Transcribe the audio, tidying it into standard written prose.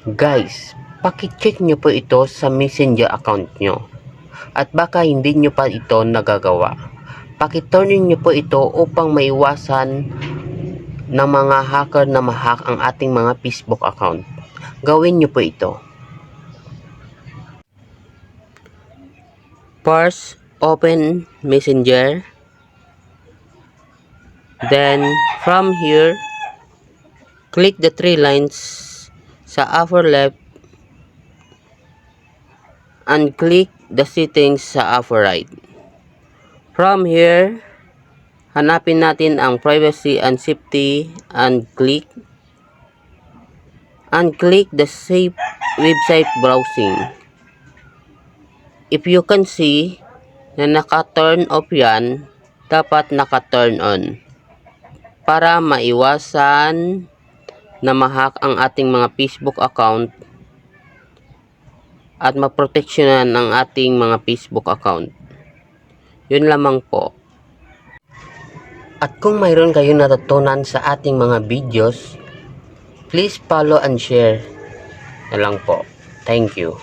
Guys, paki-check nyo po ito sa Messenger account nyo. At baka hindi nyo pa ito nagagawa. Paki-turn nyo po ito upang maiwasan ng mga hacker na ma-hack ang ating mga Facebook account. Gawin nyo po ito. First, open Messenger. Then, from here, click the three lines sa upper left and click the settings sa upper right. From here, hanapin natin ang privacy and safety and click the safe website browsing. If you can see na naka-turn off yan, dapat naka-turn on para maiwasan na ma-hack ang ating mga Facebook account at maproteksyonan ang ating mga Facebook account. Yun lamang po. At kung mayroon kayong natutunan sa ating mga videos, please follow and share na lang po. Thank you.